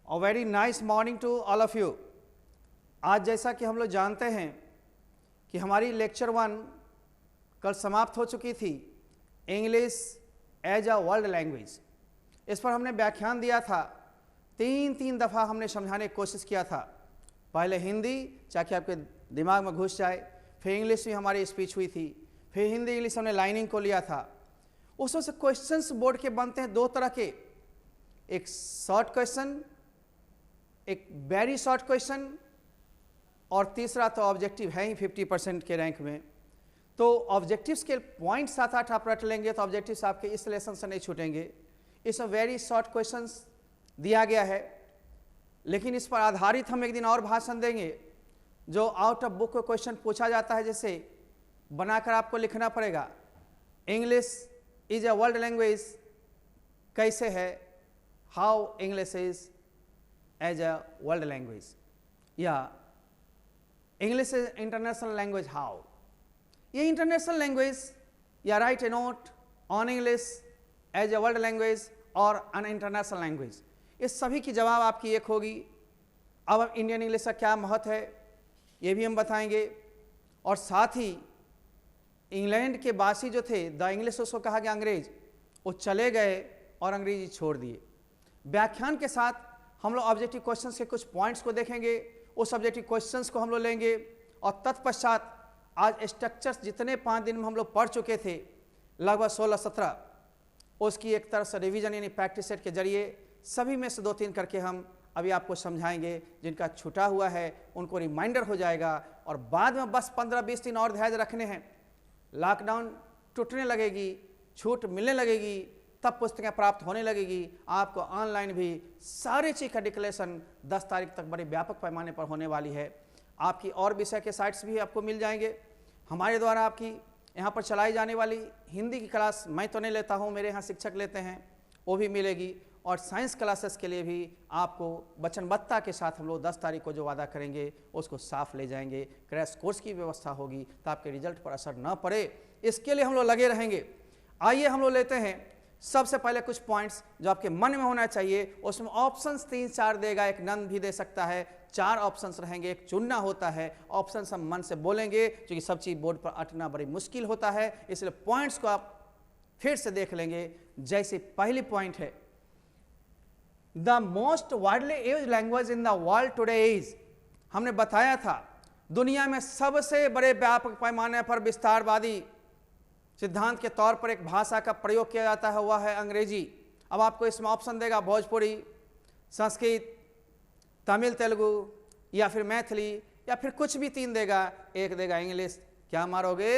A very nice morning to all of you. आज जैसा कि हम लोग जानते हैं कि हमारी लेक्चर 1 कल समाप्त हो चुकी थी, English as a world language. इस पर हमने व्याख्यान दिया था, तीन दफ़ा हमने समझाने की कोशिश किया था। पहले हिंदी ताकि आपके दिमाग में घुस जाए, फिर इंग्लिश में हमारी स्पीच हुई थी, फिर हिंदी इंग्लिश हमने लाइनिंग को लिया था। उसमें से क्वेश्चंस बोर्ड के बनते हैं दो तरह के, एक शॉर्ट क्वेश्चन, एक वेरी शॉर्ट क्वेश्चन, और तीसरा तो ऑब्जेक्टिव है ही 50% के रैंक में। तो ऑब्जेक्टिव्स के पॉइंट 7-8 आप रट लेंगे तो ऑब्जेक्टिव्स आपके इस लेसन से नहीं छूटेंगे। इसमें वेरी शॉर्ट क्वेश्चंस दिया गया है, लेकिन इस पर आधारित हम एक दिन और भाषण देंगे जो आउट ऑफ बुक क्वेश्चन पूछा जाता है, जैसे बनाकर आपको लिखना पड़ेगा। English is a world language कैसे है, how English is as a world language, या English is international language how. ये इंटरनेशनल लैंग्वेज या write a note on English as a world language और अन इंटरनेशनल लैंग्वेज, इस सभी की जवाब आपकी एक होगी। अब इंडियन इंग्लिश का क्या महत्व है ये भी हम बताएंगे, और साथ ही इंग्लैंड के बासी जो थे, द इंग्लिश उसको कहा गया अंग्रेज, वो चले गए और अंग्रेजी छोड़ दिए। व्याख्यान के साथ हम लोग ऑब्जेक्टिव क्वेश्चंस के कुछ पॉइंट्स को देखेंगे, उस ऑब्जेक्टिव क्वेश्चंस को हम लोग लेंगे, और तत्पश्चात आज स्ट्रक्चर्स जितने 5 दिन में हम लोग पढ़ चुके थे, लगभग 16-17, उसकी एक तरह से रिवीजन यानी प्रैक्टिस सेट के जरिए सभी में से 2-3 करके हम अभी आपको समझाएंगे। जिनका छूटा हुआ है उनको रिमाइंडर हो जाएगा, और बाद में बस 15-20 दिन और धैर्य रखने हैं। लॉकडाउन टूटने लगेगी, छूट मिलने लगेगी, तब पुस्तकें प्राप्त होने लगेगी। आपको ऑनलाइन भी सारी चीज़ का डिक्लेरेशन 10 तारीख तक बड़े व्यापक पैमाने पर होने वाली है। आपकी और विषय के साइट्स भी आपको मिल जाएंगे। हमारे द्वारा आपकी यहाँ पर चलाई जाने वाली हिंदी की क्लास मैं तो नहीं लेता हूँ, मेरे यहाँ शिक्षक लेते हैं, वो भी मिलेगी। और साइंस क्लासेस के लिए भी आपको वचनबद्धता के साथ हम लोग 10 तारीख को जो वादा करेंगे उसको साफ ले जाएंगे। क्रैश कोर्स की व्यवस्था होगी तो आपके रिजल्ट पर असर न पड़े, इसके लिए हम लोग लगे रहेंगे। आइए हम लोग लेते हैं सबसे पहले कुछ पॉइंट्स जो आपके मन में होना चाहिए। उसमें ऑप्शंस 3-4 देगा, एक नन भी दे सकता है, 4 ऑप्शंस रहेंगे, एक चुनना होता है। ऑप्शंस हम मन से बोलेंगे क्योंकि सब चीज़ बोर्ड पर अटना बड़ी मुश्किल होता है, इसलिए पॉइंट्स को आप फिर से देख लेंगे। जैसे पहली पॉइंट है, the most widely used language in the world today is. हमने बताया था दुनिया में सबसे बड़े व्यापक पैमाने पर विस्तारवादी सिद्धांत के तौर पर एक भाषा का प्रयोग किया जाता है, वह है अंग्रेजी। अब आपको इसमें ऑप्शन देगा भोजपुरी, संस्कृत, तमिल, तेलुगु, या फिर मैथिली, या फिर कुछ भी 3 देगा। एक देगा इंग्लिश, क्या मारोगे?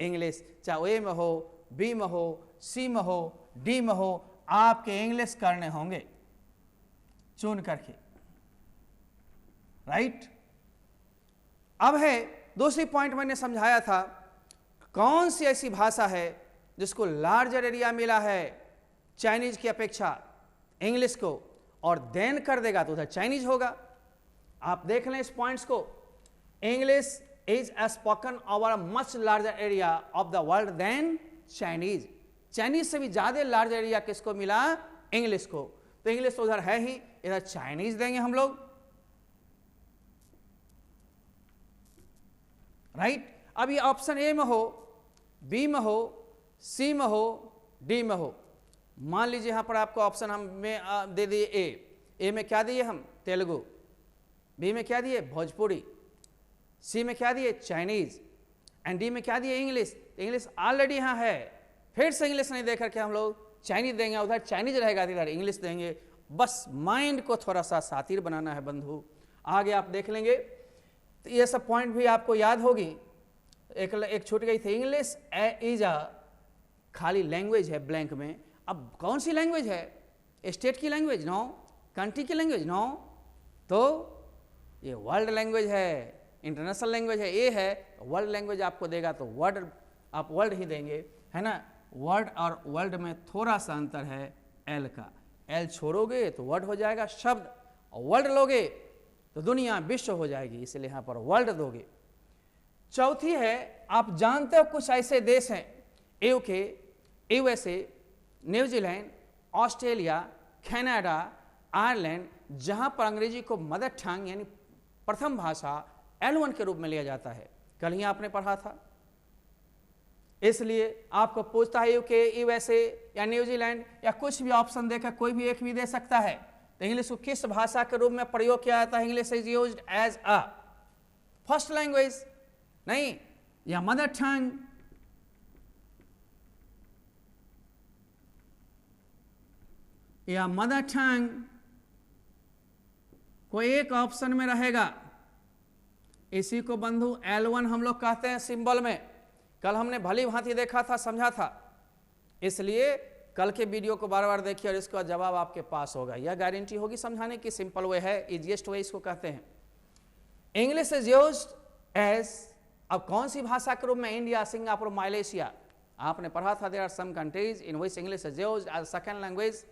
इंग्लिश। चाहे ए में हो, बी में हो, सी में हो, डी में हो, आपके इंग्लिश करने होंगे चुन करके, राइट। अब है दूसरी पॉइंट, मैंने समझाया था कौन सी ऐसी भाषा है जिसको लार्जर एरिया मिला है चाइनीज की अपेक्षा, इंग्लिश को, और देन कर देगा तो उधर चाइनीज होगा। आप देख लें इस पॉइंट्स को। English is spoken over a much larger area of the world than Chinese. Chinese से भी ज्यादा लार्ज एरिया किसको मिला? इंग्लिश को। तो इंग्लिश तो उधर है ही, इधर चाइनीज देंगे हम लोग, राइट। अब ये ऑप्शन ए में हो, बी में हो, सी में हो, डी में हो। मान लीजिए यहां पर आपको ऑप्शन हम में दे दिए ए में क्या दिए हम? तेलुगु। बी में क्या दिए? भोजपुरी। सी में क्या दिए? चाइनीज। एंड डी में क्या दिए? इंग्लिश। इंग्लिश ऑलरेडी यहां है, फिर से इंग्लिश नहीं देकर के हम लोग चाइनीज देंगे, उधर चाइनीज रहेगा, इधर इंग्लिश देंगे। बस माइंड को थोड़ा सा सातिर बनाना है बंधु। आगे आप देख लेंगे तो ये सब पॉइंट भी आपको याद होगी। एक छूट गई थी, इंग्लिश इज अ खाली लैंग्वेज है ब्लैंक में। अब कौन सी लैंग्वेज है? स्टेट की लैंग्वेज? नो। कंट्री की लैंग्वेज? नो। तो ये वर्ल्ड लैंग्वेज है, इंटरनेशनल लैंग्वेज है। ये है वर्ल्ड लैंग्वेज, आपको देगा तो वर्ड, आप वर्ल्ड ही देंगे, है ना। वर्ड और वर्ल्ड में थोड़ा सा अंतर है, एल का। एल छोड़ोगे तो वर्ड हो जाएगा शब्द, और वर्ल्ड लोगे तो दुनिया, विश्व हो जाएगी, इसलिए यहां पर वर्ल्ड दोगे। चौथी है, आप जानते हो कुछ ऐसे देश हैं, UK, USA, New Zealand, Australia, Canada, Ireland, जहां पर अंग्रेजी को मदर टंग यानी प्रथम भाषा L1 के रूप में लिया जाता है। कल ही आपने पढ़ा था। इसलिए आपको पूछता है यूके, यूएसए या न्यूजीलैंड या कुछ भी ऑप्शन देकर कोई भी एक भी दे सकता है। तो इंग्लिश को किस भाषा के रूप में प्रयोग किया जाता है? English is used as a first language, नहीं, या मदर टंग, या मदर टंग, कोई एक ऑप्शन में रहेगा। इसी को बंधु L1 हम लोग कहते हैं सिंबल में। कल हमने भली भांति देखा था, समझा था, इसलिए कल के वीडियो को बार बार देखिए और इसका जवाब आपके पास होगा। यह गारंटी होगी समझाने की, सिंपल वे है, इजिएस्ट वे इसको कहते हैं। इंग्लिश इज यूज्ड एज, अब कौन सी भाषा के रूप में? India, Singapore, Malaysia. आपने पढ़ा था there are some countries in which English is used as second language.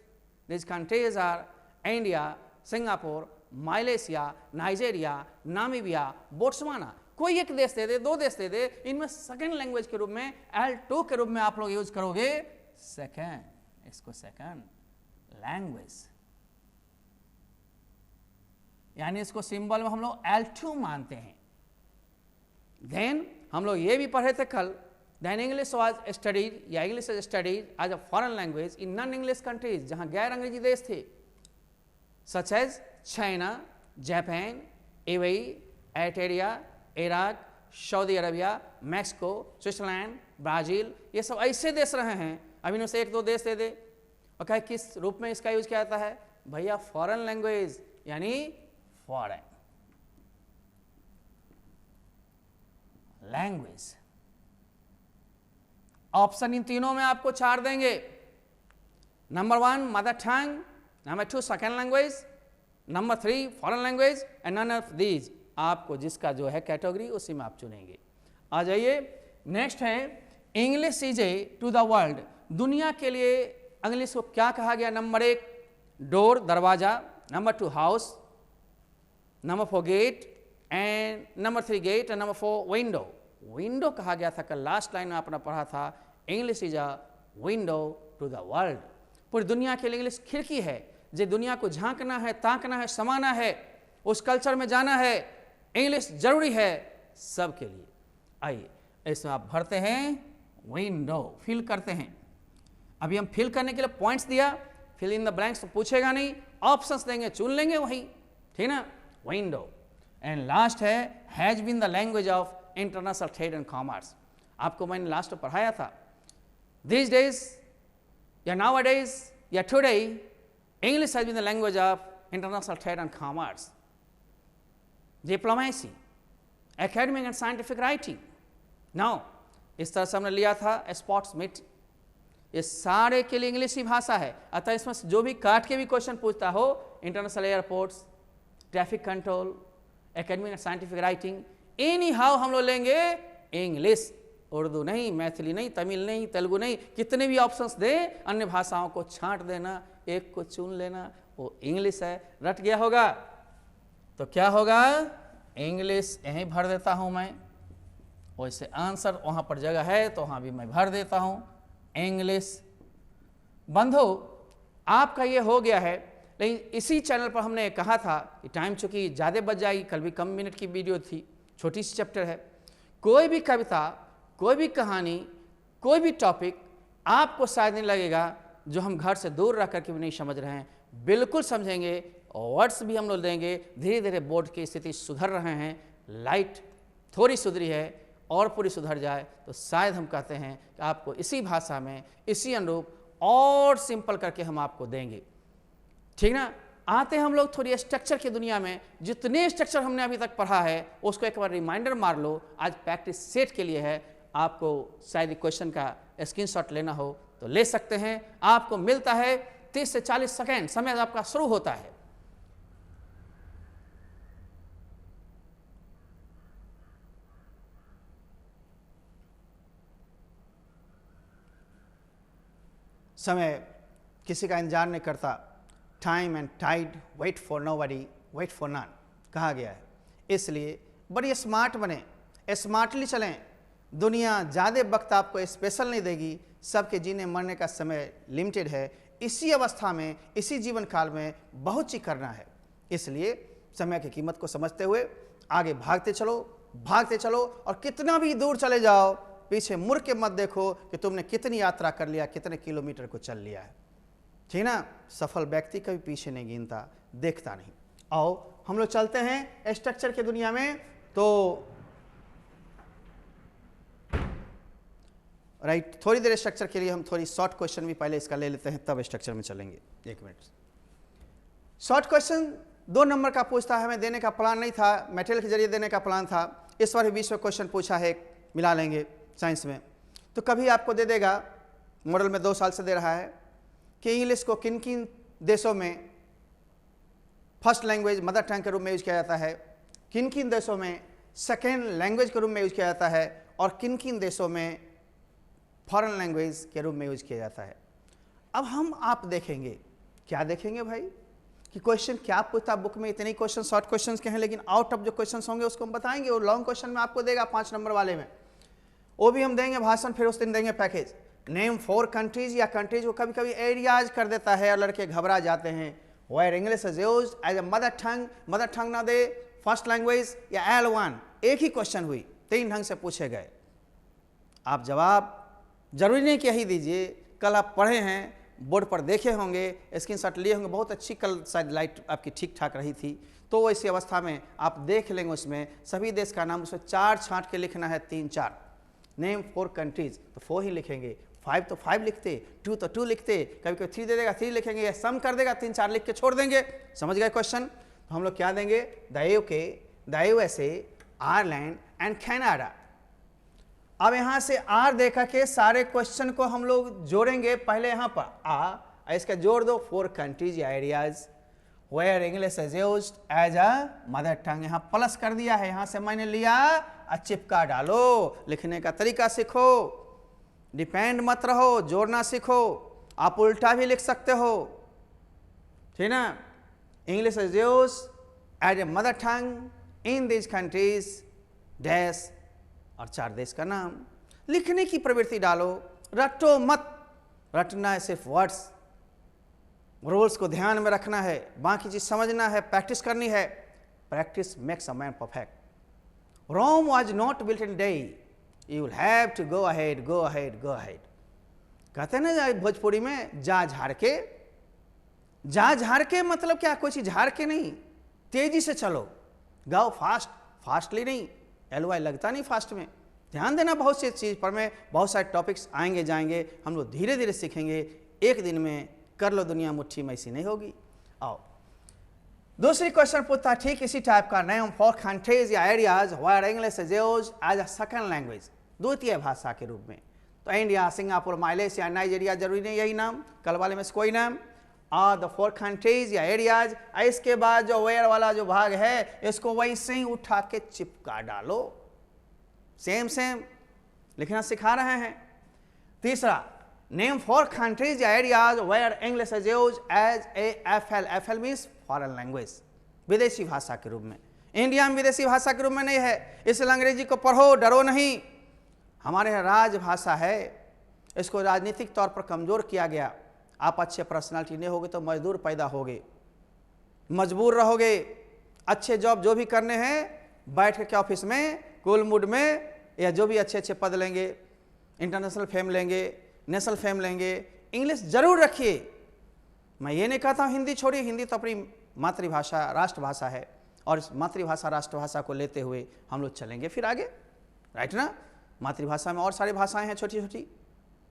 These countries are India, Singapore, Malaysia, Nigeria, Namibia, Botswana। कोई एक देश दे दे, दो देश दे दे, इनमें सेकंड लैंग्वेज के रूप में L2 के रूप में आप लोग यूज करोगे सेकंड, इसको सेकंड लैंग्वेज, यानी इसको सिंबल में हम लोग L2 मानते हैं। देन हम लोग ये भी पढ़े थे कल, Then English was studied, या English is studied as a foreign language in non-English countries, जहाँ गैर अंग्रेजी देश थे, such as China, Japan, UAE, Algeria, Iraq, Saudi Arabia, Mexico, Switzerland, Brazil, ये सब ऐसे देश रहे हैं। अब इनमें से एक दो देश दे दे और कहे किस रूप में इसका यूज किया जाता है? भैया फॉरेन लैंग्वेज, यानी फॉरेन लैंग्वेज। ऑप्शन इन तीनों में आपको 4 देंगे। Number 1 mother tongue, number 2 second language, number 3 foreign language and none of these. आपको जिसका जो है कैटेगरी उसी में आप चुनेंगे। आ जाइए, नेक्स्ट है English is a to the world. दुनिया के लिए इंग्लिश को क्या कहा गया? नंबर 1 डोर, दरवाजा, number 2 house, number 4 gate and number 3 gate and number 4 window. Window कहा गया था, कल लास्ट लाइन में आपने पढ़ा था, English is a window to the world. पूरी दुनिया के लिए इंग्लिश खिड़की है। जो दुनिया को झांकना है, ताकना है, समाना है, उस कल्चर में जाना है, इंग्लिश जरूरी है सबके लिए। आइए इसमें आप भरते हैं विंडो, फिल करते हैं। अभी हम फिल करने के लिए पॉइंट्स दिया, फिल इन द ब्लैंक्स तो पूछेगा नहीं, ऑप्शंस देंगे, चुन लेंगे वही, ठीक ना। विंडो एंड लास्ट है has been the language of international trade and commerce. आपको मैंने लास्ट में पढ़ाया था, these days या nowadays या today English has been the language of international trade and commerce, diplomacy, academic and scientific writing। now इस तरह से हमने लिया था स्पोर्ट्स मीट, ये सारे के लिए इंग्लिश ही भाषा है। अतः इसमें जो भी काट के भी क्वेश्चन पूछता हो, international airports, traffic control, academic and scientific writing, any how हम लोग लेंगे इंग्लिश, उर्दू नहीं, मैथिली नहीं, तमिल नहीं, तेलुगु नहीं, कितने भी ऑप्शंस दे, अन्य भाषाओं को छांट देना, एक को चुन लेना, वो इंग्लिश है। रट गया होगा तो क्या होगा? इंग्लिश यहीं भर देता हूं मैं, वैसे आंसर वहां पर जगह है तो वहां भी मैं भर देता हूं इंग्लिश। बंधु आपका ये हो गया है, लेकिन इसी चैनल पर हमने कहा था कि टाइम चूंकि ज़्यादा बच जाएगी, कल भी कम मिनट की वीडियो थी, छोटी सी चैप्टर है, कोई भी कविता, कोई भी कहानी, कोई भी टॉपिक आपको शायद नहीं लगेगा जो हम घर से दूर रह करके भी नहीं समझ रहे हैं, बिल्कुल समझेंगे। वर्ड्स भी हम लोग देंगे। धीरे धीरे बोर्ड की स्थिति सुधर रहे हैं, लाइट थोड़ी सुधरी है और पूरी सुधर जाए तो शायद हम कहते हैं कि आपको इसी भाषा में, इसी अनुरूप और सिंपल करके हम आपको देंगे, ठीक ना। आते हम लोग थोड़ी स्ट्रक्चर की दुनिया में। जितने स्ट्रक्चर हमने अभी तक पढ़ा है उसको एक बार रिमाइंडर मार लो, आज प्रैक्टिस सेट के लिए है। आपको शायद क्वेश्चन का स्क्रीनशॉट लेना हो तो ले सकते हैं। आपको मिलता है 30 से 40 सेकेंड, समय आपका शुरू होता है। समय किसी का इंतजार नहीं करता। Time and tide wait for nobody, wait for none कहा गया है। इसलिए बड़ी स्मार्ट बने, स्मार्टली चलें। दुनिया ज़्यादा वक्त आपको स्पेशल नहीं देगी, सबके जीने मरने का समय लिमिटेड है। इसी अवस्था में, इसी जीवन काल में बहुत चीज करना है। इसलिए समय की कीमत को समझते हुए आगे भागते चलो और कितना भी दूर चले जाओ, पीछे मुड़ के मत देखो कि तुमने कितनी यात्रा कर लिया, कितने किलोमीटर को चल लिया है। ठीक ना? सफल व्यक्ति कभी पीछे नहीं गिनता, देखता नहीं। आओ हम लोग चलते हैं स्ट्रक्चर की दुनिया में। तो राइट, थोड़ी देर स्ट्रक्चर के लिए हम थोड़ी शॉर्ट क्वेश्चन भी पहले इसका ले लेते हैं, तब स्ट्रक्चर में चलेंगे। 1 मिनट। शॉर्ट क्वेश्चन 2 नंबर का पूछता है, हमें देने का प्लान नहीं था, मटेरियल के जरिए देने का प्लान था। इस बार भी 20 क्वेश्चन पूछा है, मिला लेंगे साइंस में। तो कभी आपको दे देगा, मॉडल में 2 साल से दे रहा है कि इंग्लिश को किन किन देशों में फर्स्ट लैंग्वेज मदर टंग के रूप में यूज किया जाता है, किन किन देशों में सेकेंड लैंग्वेज के रूप में यूज किया जाता है, और किन किन देशों में फॉरेन लैंग्वेज के रूप में यूज किया जाता है। अब हम आप देखेंगे, क्या देखेंगे भाई, कि क्वेश्चन क्या पूछता। बुक में इतने क्वेश्चन शॉर्ट क्वेश्चन के हैं, लेकिन आउट ऑफ जो क्वेश्चन होंगे उसको हम बताएंगे। और लॉन्ग क्वेश्चन में आपको देगा 5 नंबर वाले में, वो भी हम देंगे भाषण, फिर उस दिन देंगे पैकेज। नेम 4 कंट्रीज या कंट्रीज को कभी कभी एरियाज कर देता है और लड़के घबरा जाते हैं। Where English is used as a mother tongue ना दे, फर्स्ट लैंग्वेज या L1, एक ही क्वेश्चन हुई, 3 ढंग से पूछे गए। आप जवाब जरूरी नहीं कि यही दीजिए, कल आप पढ़े हैं, बोर्ड पर देखे होंगे, स्क्रीनशॉट लिए होंगे, बहुत अच्छी कल शायद लाइट आपकी ठीक ठाक रही थी, तो ऐसी अवस्था में आप देख लेंगे उसमें सभी देश का नाम, उसमें 4 छांट के लिखना है, 3-4। नेम 4 कंट्रीज तो 4 ही लिखेंगे, 5 तो 5 लिखते, 2 तो 2 लिखते, कभी कभी 3 दे देगा 3 लिखेंगे, या सम कर देगा 3-4 लिख के छोड़ देंगे। समझ गए क्वेश्चन? तो हम लोग क्या देंगे, the UK, the USA, Ireland and Canada. अब यहाँ से आर देखा के सारे क्वेश्चन को हम लोग जोड़ेंगे। पहले यहाँ पर इसका जोड़ दो, 4 कंट्रीज या areas where English is used as a mother tongue. यहाँ प्लस कर दिया है, यहाँ से मैंने लिया, चिपका डालो। लिखने का तरीका सीखो, डिपेंड मत रहो, जोड़ना सीखो। आप उल्टा भी लिख सकते हो, ठीक ना? English is used as a mother tongue in this countries dash, और 4 देश का नाम। लिखने की प्रवृत्ति डालो, रटो मत। रटना है सिर्फ वर्ड्स, रूल्स को ध्यान में रखना है, बाकी चीज समझना है, प्रैक्टिस करनी है। Practice makes a man perfect. Rome was not built in day, you will have to go ahead, go ahead, go ahead. कहते हैं ना भोजपुरी में, जा झाड़ के। जा झाड़ के मतलब क्या, कोई चीज झाड़ के नहीं, तेजी से चलो, गाओ फास्ट, फास्टली नहीं, LY लगता नहीं फास्ट में। ध्यान देना बहुत सी चीज़ पर, में बहुत सारे टॉपिक्स आएंगे जाएंगे, हम लोग धीरे धीरे सीखेंगे। एक दिन में कर लो दुनिया मुट्ठी में, ऐसी नहीं होगी। आओ दूसरी क्वेश्चन पूछता ठीक इसी टाइप का, नेम 4 कंट्रीज या areas where English is used as a second language, द्वितीय भाषा के रूप में। तो इंडिया, सिंगापुर, मालयसिया, नाइजीरिया, जरूरी नहीं यही नाम, कल वाले में से कोई नाम। और द 4 कंट्रीज या एरियाज, इसके बाद जो वेयर वाला जो भाग है इसको वैसे ही उठा के चिपका डालो। सेम लिखना सिखा रहे हैं। तीसरा, नेम 4 कंट्रीज या areas where English is used as a FL, FL means foreign language, विदेशी भाषा के रूप में। इंडिया में विदेशी भाषा के रूप में नहीं है, इसलिए अंग्रेजी को पढ़ो, डरो नहीं। हमारे यहाँ राजभाषा है, इसको राजनीतिक तौर पर कमजोर किया गया। आप अच्छे पर्सनालिटी नहीं होगे तो मजदूर पैदा होगे, मजबूर रहोगे। अच्छे जॉब जो भी करने हैं, बैठ के ऑफिस में, कूल मूड में, या जो भी अच्छे अच्छे पद लेंगे, इंटरनेशनल फेम लेंगे, नेशनल फेम लेंगे, इंग्लिश जरूर रखिए। मैं ये नहीं कहता हूँ हिंदी छोड़िए, हिंदी तो अपनी मातृभाषा, राष्ट्रभाषा है, और इस मातृभाषा राष्ट्रभाषा को लेते हुए हम लोग चलेंगे फिर आगे, राइट ना? मातृभाषा में और सारी भाषाएं हैं छोटी छोटी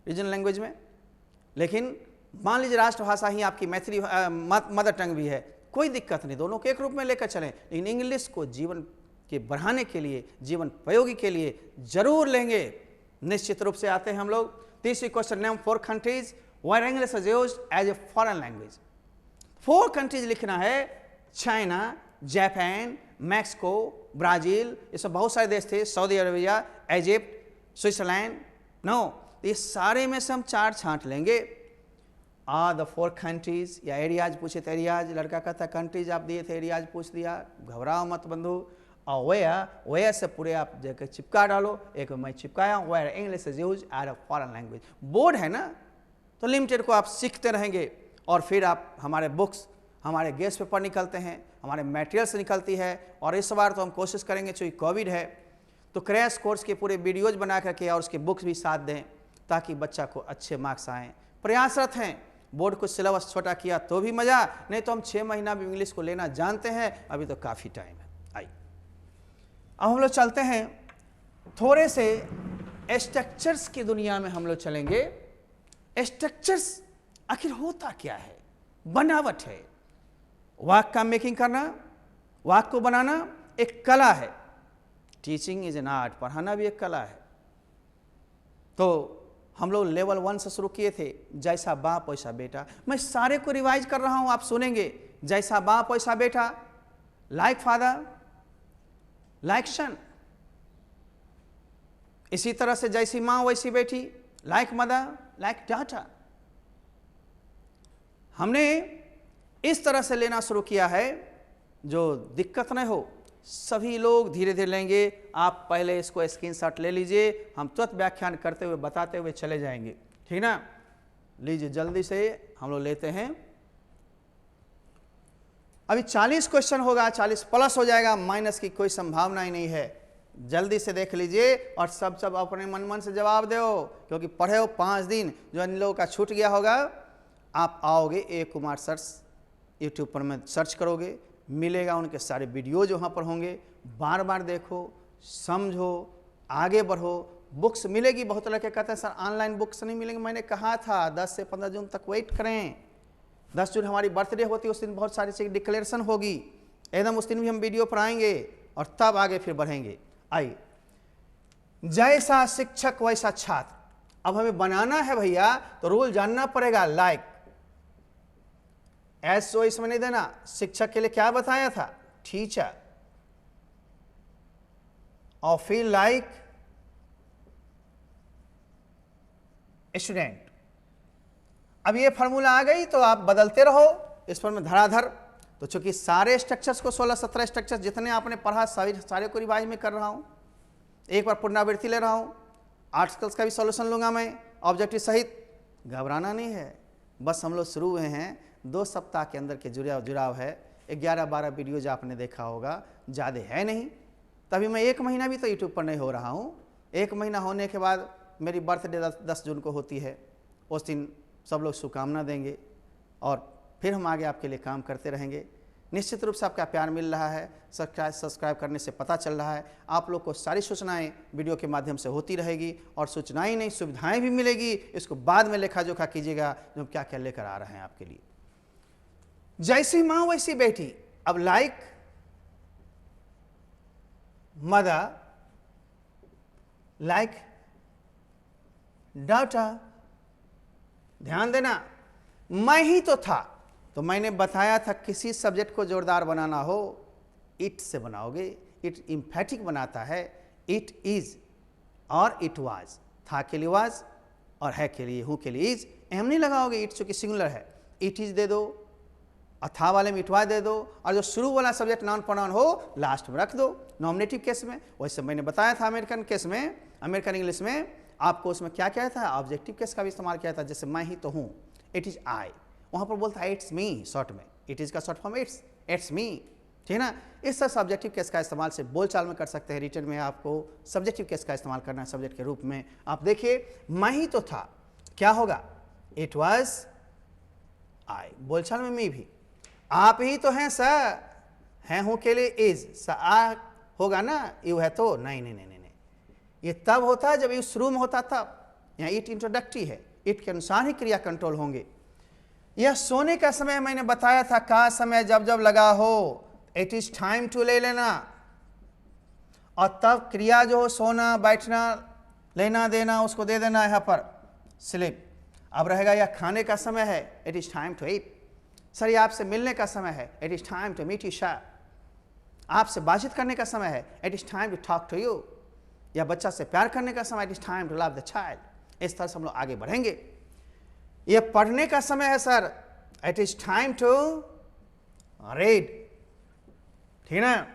रीजनल लैंग्वेज में, लेकिन मान लीजिए राष्ट्रभाषा ही आपकी मैथिली मदर टंग भी है, कोई दिक्कत नहीं, दोनों को एक रूप में लेकर चलें। लेकिन इंग्लिश को जीवन के बढ़ाने के लिए, जीवन प्रयोगी के लिए जरूर लेंगे, निश्चित रूप से आते हैं हम लोग। तीसरी question, name 4 countries where English is used as a foreign language. 4 countries लिखना है, चाइना, जापान, मैक्सिको, ब्राजील, ये सब बहुत सारे देश थे, Saudi Arabia, Egypt, Switzerland, no, ये सारे में से हम 4 छांट लेंगे। द 4 कंट्रीज या एरियाज पूछे तो एरियाज, लड़का कहता कंट्रीज आप दिए थे, एरियाज पूछ दिया, घबराओ मत बंधु। और वेयर से पूरे आप जगह चिपका डालो। एक मैं चिपकाया, where English is used as a foreign language. Board है ना, तो लिमिटेड को आप सीखते रहेंगे, और फिर आप हमारे बुक्स, हमारे गेस्ट पेपर निकलते हैं, हमारे मटेरियल्स निकलती है। और इस बार तो हम कोशिश करेंगे, चूँकि कोविड है तो क्रैश कोर्स के पूरे वीडियोज बना करके और उसके बुक्स भी साथ दें ताकि बच्चा को अच्छे मार्क्स आएँ। प्रयासरत हैं, बोर्ड को सिलेबस छोटा किया तो भी मज़ा, नहीं तो हम 6 महीना भी इंग्लिश को लेना जानते हैं, अभी तो काफ़ी टाइम है। आइए अब हम लोग चलते हैं थोड़े से स्ट्रक्चर्स की दुनिया में हम लोग चलेंगे। स्ट्रक्चर्स आखिर होता क्या है? बनावट है। वाक्य का मेकिंग करना, वाक्य को बनाना एक कला है। टीचिंग इज एन आर्ट, पढ़ाना भी एक कला है। तो हम लोग लेवल 1 से शुरू किए थे, जैसा बाप वैसा बेटा। मैं सारे को रिवाइज कर रहा हूं, आप सुनेंगे। जैसा बाप वैसा बेटा, लाइक फादर लाइक सन। इसी तरह से जैसी मां वैसी बेटी, लाइक मदर लाइक डॉटर। हमने इस तरह से लेना शुरू किया है जो दिक्कत न हो। सभी लोग धीरे धीरे लेंगे। आप पहले इसको स्क्रीनशॉट ले लीजिए, हम तुरंत व्याख्यान करते हुए बताते हुए चले जाएंगे, ठीक ना। लीजिए जल्दी से हम लोग लेते हैं। अभी 40 क्वेश्चन होगा, 40 प्लस हो जाएगा, माइनस की कोई संभावना ही नहीं है। जल्दी से देख लीजिए और सब अपने मन से जवाब दो, क्योंकि पढ़े हो 5 दिन। जो इन लोगों का छूट गया होगा, आप आओगे ए कुमार सर्च यूट्यूब पर में सर्च करोगे, मिलेगा। उनके सारे वीडियो जो वहाँ पर होंगे, बार बार देखो, समझो, आगे बढ़ो। बुक्स मिलेगी। बहुत लड़के कहते हैं सर ऑनलाइन बुक्स नहीं मिलेंगे। मैंने कहा था 10 से 15 जून तक वेट करें। 10 जून हमारी बर्थडे होती है, उस दिन बहुत सारी चीज़ डिक्लेरेशन होगी, एकदम उस दिन भी हम वीडियो पर आएंगे और तब आगे फिर बढ़ेंगे। आइए, जैसा शिक्षक वैसा छात्र। अब हमें बनाना है भैया, तो रूल जानना पड़ेगा। लाइक एसओ इसमें नहीं देना। शिक्षक के लिए क्या बताया था? टीचर। और फील लाइक स्टूडेंट। अब ये फॉर्मूला आ गई तो आप बदलते रहो इस पर में धराधर। तो चूंकि सारे स्ट्रक्चर्स को 16-17 स्ट्रक्चर्स जितने आपने पढ़ा सारे को रिवाइज में कर रहा हूं, एक बार पुनरावृत्ति ले रहा हूं। आर्टिकल्स का भी सॉल्यूशन लूंगा मैं ऑब्जेक्टिव सहित। घबराना नहीं है, बस हम लोग शुरू हुए हैं। 2 सप्ताह के अंदर के जुड़ाव है। 11-12 वीडियोज आपने देखा होगा, ज़्यादा है नहीं। तभी मैं 1 महीना भी तो यूट्यूब पर नहीं हो रहा हूँ। 1 महीना होने के बाद मेरी बर्थडे 10 जून को होती है। उस दिन सब लोग शुभकामना देंगे और फिर हम आगे आपके लिए काम करते रहेंगे। निश्चित रूप से आपका प्यार मिल रहा है। सब्सक्राइब करने से पता चल रहा है आप लोग को सारी सूचनाएं वीडियो के माध्यम से होती रहेगी। और सूचनाएं नहीं, सुविधाएं भी मिलेगी। इसको बाद में लेखा जोखा कीजिएगा जो हम क्या क्या लेकर आ रहे हैं आपके लिए। जैसी मां वैसी बेटी। अब लाइक मदर लाइक डॉटर। ध्यान देना, मैं ही तो था। तो मैंने बताया था किसी सब्जेक्ट को जोरदार बनाना हो, इट से बनाओगे। इट इम्फेटिक बनाता है। इट इज और इट वाज। था के लिए वाज और है के लिए हूं के लिए इज। एम नहीं लगाओगे, इट चूंकि सिंगुलर है। इट इज दे दो, था वाले में इटवा दे दो, और जो शुरू वाला सब्जेक्ट नॉन प्रोनाउन हो लास्ट में रख दो। नॉमिनेटिव केस में वैसे मैंने बताया था। अमेरिकन केस में, अमेरिकन इंग्लिश में आपको उसमें क्या क्या था? ऑब्जेक्टिव केस का भी इस्तेमाल किया था। जैसे मैं ही तो हूँ, इट इज आई। वहाँ पर बोलता है इट्स मी शॉर्ट में। इट इज का शॉर्ट फॉर्म इट्स मी, ठीक है ना। इस तरह सब्जेक्टिव केस का इस्तेमाल से बोलचाल में कर सकते हैं। रिटर्न में आपको सब्जेक्टिव केस का इस्तेमाल करना है सब्जेक्ट के रूप में। आप देखिए, मैं ही तो था, क्या होगा? It was I. बोलचाल में मी भी। आप ही तो हैं सर, हैं हूं के लिए इज। सा होगा ना, यू है तो नहीं नहीं नहीं नहीं नहीं। ये तब होता है जब यू शुरू में होता तब। यहाँ इट इंट्रोडक्टरी है, इट के अनुसार ही क्रिया कंट्रोल होंगे। यह सोने का समय मैंने बताया था। का समय जब जब लगा हो, इट इज टाइम टू ले लेना। और तब क्रिया जो हो, सोना, बैठना, लेना देना, उसको दे देना यहाँ पर स्लिप। अब रहेगा यह खाने का समय है, it is time to eat. Sir ये आपसे मिलने का समय है, it is time to meet you sir. आपसे बातचीत करने का समय है, it is time to talk to you. या बच्चा से प्यार करने का समय, it is time to love the child. इस तरह से हम लोग आगे बढ़ेंगे। यह पढ़ने का समय है sir, it is time to read, ठीक ना।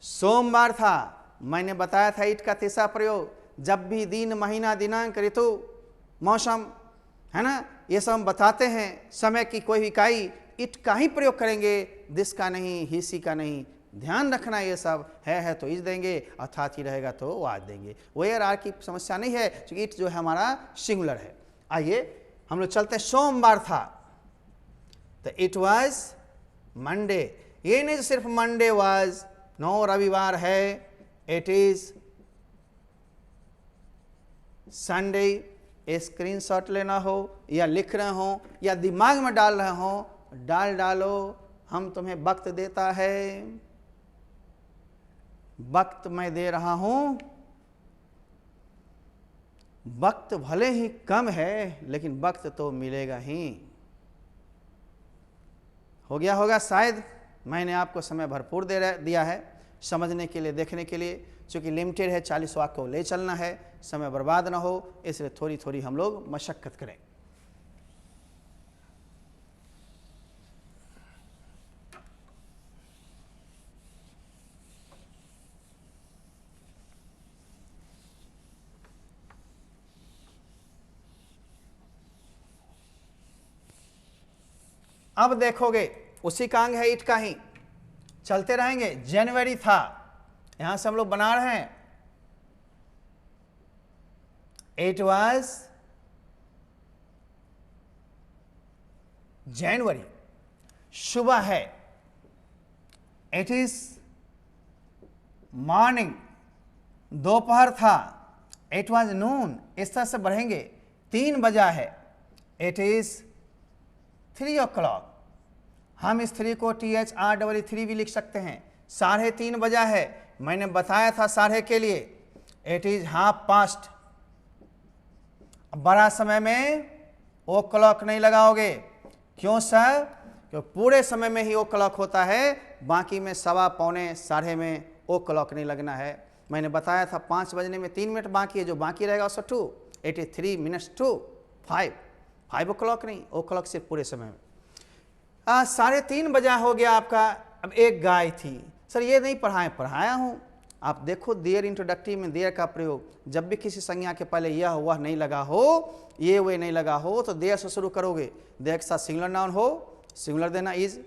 सोमवार था, मैंने बताया था इट का तीसरा प्रयोग। जब भी दिन, महीना, दिनांक, ऋतु, मौसम है ना, ये सब हम बताते हैं। समय की कोई इकाई इट का ही प्रयोग करेंगे, दिस का नहीं, हिसी का नहीं। ध्यान रखना, ये सब है तो इज देंगे, अर्थात ही रहेगा तो वाज देंगे। वेयर आर की समस्या नहीं है, क्योंकि इट जो है हमारा सिंगुलर है। आइए हम लोग चलते हैं। सोमवार था तो इट वाज मंडे। ये नहीं सिर्फ मंडे वाज, नो, रविवार है, इट इज संडे। स्क्रीनशॉट लेना हो या लिख रहे हो या दिमाग में डाल रहे हो, डालो। हम तुम्हें वक्त देता है, वक्त मैं दे रहा हूं। वक्त भले ही कम है लेकिन वक्त तो मिलेगा ही। हो गया होगा शायद। मैंने आपको समय भरपूर दिया है समझने के लिए, देखने के लिए। चूँकि लिमिटेड है, 40 वाक्य को ले चलना है, समय बर्बाद ना हो, इसलिए थोड़ी थोड़ी हम लोग मशक्कत करें। अब देखोगे उसी का अंग है इट का ही, चलते रहेंगे। जनवरी था, यहां से हम लोग बना रहे हैं। इट वाज जनवरी। सुबह है, इट इज मॉर्निंग। दोपहर था, इट वाज नून। इस तरह से बढ़ेंगे। 3 बजा है, इट इज 3 o'clock। हम इस 3 को THREE भी लिख सकते हैं। 3:30 बजा है, मैंने बताया था 3:30 के लिए, इट इज 1/2। बड़ा समय में ओ क्लॉक नहीं लगाओगे। क्यों सर? क्योंकि पूरे समय में ही ओ क्लॉक होता है, बाकी में 1:15, 1:30 में ओ क्लॉक नहीं लगना है। मैंने बताया था 5 बजने में 3 मिनट बाकी है, जो बाकी रहेगा उसका 2, 83 minutes to 5 o'clock नहीं, ओ क्लॉक सिर्फ पूरे समय में। 3:30 बजा हो गया आपका। अब एक गाय थी। सर ये नहीं पढ़ाया हूँ। आप देखो देयर इंट्रोडक्टिव में देयर का प्रयोग, जब भी किसी संज्ञा के पहले यह वह नहीं लगा हो, ये वे नहीं लगा हो, तो देयर से शुरू करोगे। देयर के साथ सिंगुलर नाउन हो, सिंगुलर देना इज,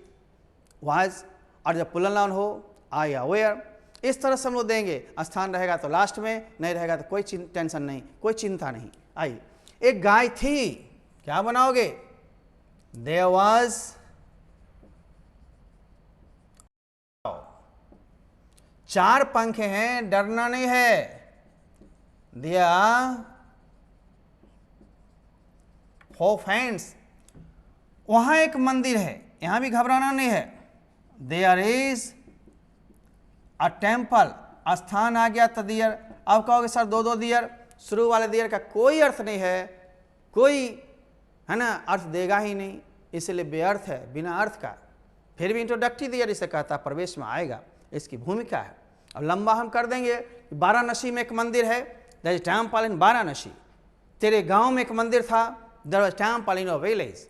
वाज, और जब प्लूरल नाउन हो आ या वेयर। इस तरह से हम लोग देंगे। स्थान रहेगा तो लास्ट में, नहीं रहेगा तो कोई टेंशन नहीं, कोई चिंता नहीं। आइए, एक गाय थी, क्या बनाओगे? देयर वाज 4 पंखे हैं, डरना नहीं है। दिया 4 fans। वहां एक मंदिर है, यहां भी घबराना नहीं है। There is a temple. स्थान आ गया तो दियर। अब कहोगे सर 2 दियर, शुरू वाले दियर का कोई अर्थ नहीं है, कोई है ना अर्थ देगा ही नहीं, इसलिए बेअर्थ है, बिना अर्थ का। फिर भी इंट्रोडक्टिव दियर इसे कहता, प्रवेश में आएगा, इसकी भूमिका है। अब लंबा हम कर देंगे। वाराणसी में एक मंदिर है, that is temple in Varanasi. तेरे गांव में एक मंदिर था, that was temple in your village.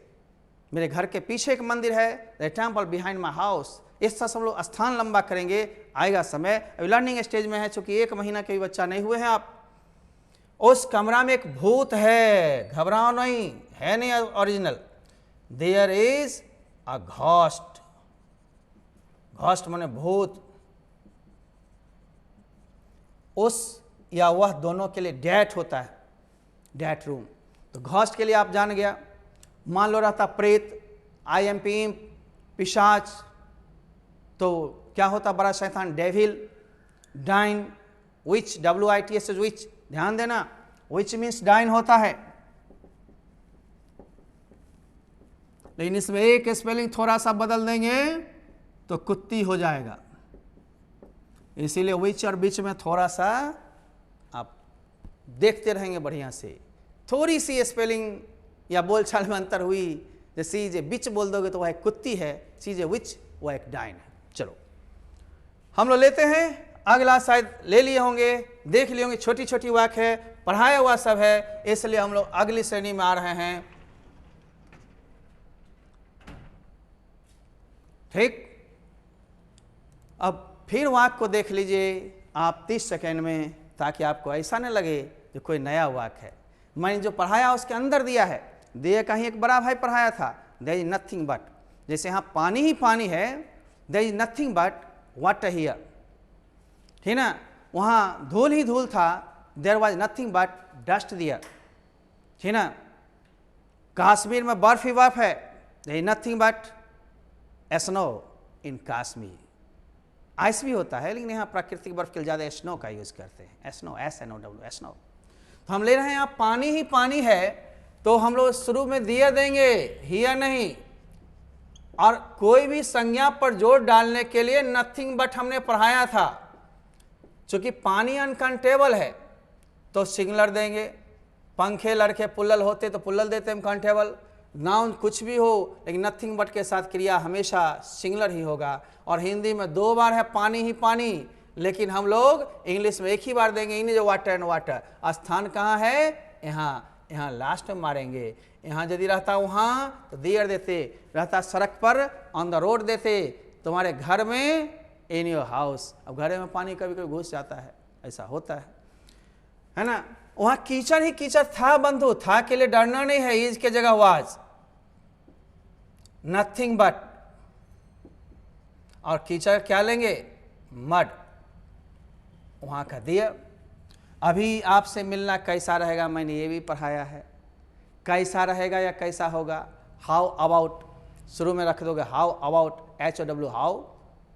मेरे घर के पीछे एक मंदिर है, that temple behind my house. इस तरह से हम लोग स्थान लंबा करेंगे, आएगा समय। अभी लर्निंग स्टेज में है, चूंकि 1 महीना के भी बच्चा नहीं हुए हैं आप। उस कमरा में एक भूत है, घबराओ नहीं, है नहीं original. There is a ghost. Ghost माने भूत। उस या वह दोनों के लिए डैट होता है, डैट रूम। तो घोस्ट के लिए आप जान गया। मान लो रहता प्रेत, IMP, पिशाच, तो क्या होता? बड़ा शैतान, डेविल, डाइन, विच, WITS विच। ध्यान देना, विच मीन्स डाइन होता है, लेकिन इसमें एक स्पेलिंग थोड़ा सा बदल देंगे तो कुत्ती हो जाएगा। इसीलिए विच और बीच में थोड़ा सा आप देखते रहेंगे बढ़िया से। थोड़ी सी स्पेलिंग या बोलचाल में अंतर हुई, जैसे जे बिच बोल दोगे तो वह एक कुत्ती है, सीजे विच वह एक डाइन है। चलो हम लोग लेते हैं अगला, शायद ले लिए होंगे, देख लिए होंगे, छोटी छोटी वाक्य है, पढ़ाया हुआ सब है, इसलिए हम लोग अगली श्रेणी में आ रहे हैं। ठीक, अब फिर वाक्य को देख लीजिए आप 30 सेकेंड में, ताकि आपको ऐसा न लगे कि कोई नया वाक्य है। मैंने जो पढ़ाया उसके अंदर दिया है, दिए का ही एक बड़ा भाई पढ़ाया था, देयर इज नथिंग बट, जैसे यहाँ पानी ही पानी है, there is nothing but water here, ठीक ना, वहाँ धूल ही धूल था, there was nothing but dust there, ठीक ना। कश्मीर में बर्फ ही बर्फ है, there is nothing but snow in Kashmir. Ice भी होता है लेकिन यहाँ प्राकृतिक बर्फ के लिए ज़्यादा स्नो का यूज़ करते हैं, स्नो, SNOW, स्नो। तो हम ले रहे हैं यहाँ पानी ही पानी है, तो हम लोग शुरू में दिया देंगे, हियर नहीं, और कोई भी संज्ञा पर जोर डालने के लिए नथिंग बट हमने पढ़ाया था। चूंकि पानी अनकाउंटेबल है तो सिंगुलर देंगे, पंखे लड़के पुल्लल होते तो पुल्लल देते हम काउंटेबल, नाउन कुछ भी हो लेकिन नथिंग बट के साथ क्रिया हमेशा सिंगुलर ही होगा। और हिंदी में 2 बार है पानी ही पानी, लेकिन हम लोग इंग्लिश में 1 ही बार देंगे, इन जो वाटर एंड वाटर। स्थान कहाँ है? यहाँ, यहाँ लास्ट में मारेंगे। यहाँ यदि रहता वहाँ तो देयर देते, रहता सड़क पर ऑन द रोड देते, तुम्हारे घर में इन योर हाउस। अब घर में पानी कभी कभी घुस जाता है, ऐसा होता है ना। वहाँ कीचड़ ही कीचड़ था बंधु, था के लिए डरना नहीं है, इज के जगह वाज, नथिंग बट, और कीचड़ क्या लेंगे? मड, वहाँ का दिया। अभी आपसे मिलना कैसा रहेगा, मैंने ये भी पढ़ाया है, कैसा रहेगा या कैसा होगा। हाउ अबाउट शुरू में रख दोगे, how about, HOW, how,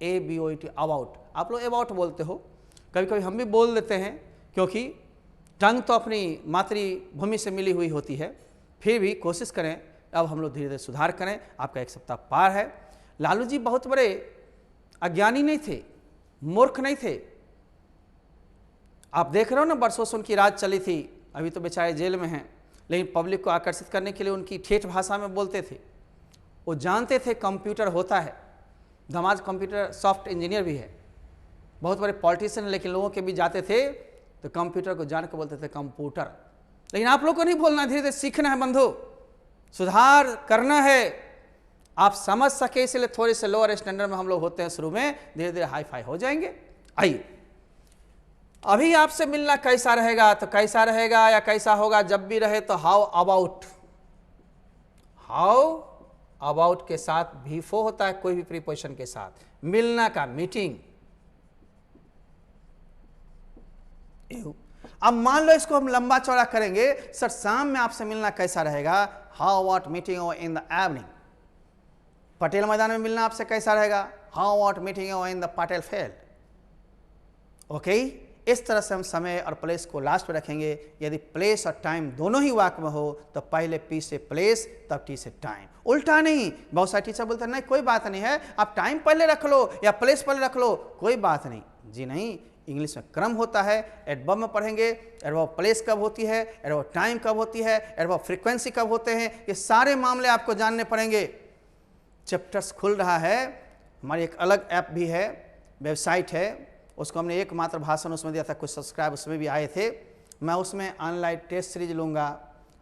ABOUT, about. आप लोग अबाउट बोलते हो, कभी कभी हम भी बोल देते हैं, क्योंकि टंग तो अपनी मातृभूमि से मिली हुई होती है। फिर भी कोशिश करें, अब हम लोग धीरे धीरे सुधार करें। आपका 1 सप्ताह पार है। लालू जी बहुत बड़े अज्ञानी नहीं थे, मूर्ख नहीं थे। आप देख रहे हो ना, बरसों से उनकी राज चली थी, अभी तो बेचारे जेल में हैं, लेकिन पब्लिक को आकर्षित करने के लिए उनकी ठेठ भाषा में बोलते थे। वो जानते थे कंप्यूटर होता है, दामाद कंप्यूटर सॉफ्ट इंजीनियर भी है, बहुत बड़े पॉलिटिशियन, लेकिन लोगों के बीच जाते थे तो कंप्यूटर को जान के बोलते थे कंप्यूटर। लेकिन आप लोग को नहीं बोलना, धीरे धीरे सीखना है बंधु, सुधार करना है, आप समझ सके, इसलिए थोड़े से लोअर स्टैंडर्ड में हम लोग होते हैं शुरू में, धीरे धीरे हाई फाई हो जाएंगे। आइए, अभी आपसे मिलना कैसा रहेगा, तो कैसा रहेगा या कैसा होगा, जब भी रहे तो हाउ अबाउट, हाउ अबाउट के साथ भी4 होता है, कोई भी प्रीपोजिशन के साथ। मिलना का मीटिंग। अब मान लो इसको हम लंबा चौड़ा करेंगे, सर शाम में आपसे मिलना कैसा रहेगा, how about meeting in the evening. Patel मैदान में मिलना आपसे कैसा रहेगा, how about meeting in the Patel field. Okay, इस तरह से हम समय और प्लेस को लास्ट में रखेंगे। यदि प्लेस और टाइम दोनों ही वाक्य में हो तो पहले P से प्लेस, तब T से टाइम, उल्टा नहीं। बहुत सारे टीचर बोलते हैं नहीं कोई बात नहीं है, आप टाइम पहले रख लो या प्लेस पहले रख लो, कोई बात नहीं। जी नहीं, इंग्लिश में क्रम होता है। एडवर्ब में पढ़ेंगे, एडवर्ब प्लेस कब होती है, एडवर्ब टाइम कब होती है, एडवर्ब फ्रीक्वेंसी कब होते हैं, ये सारे मामले आपको जानने पड़ेंगे। चैप्टर्स खुल रहा है, हमारी एक अलग ऐप भी है, वेबसाइट है, उसको हमने एकमात्र भाषण उसमें दिया था, कुछ सब्सक्राइब उसमें भी आए थे। मैं उसमें ऑनलाइन टेस्ट सीरीज लूँगा,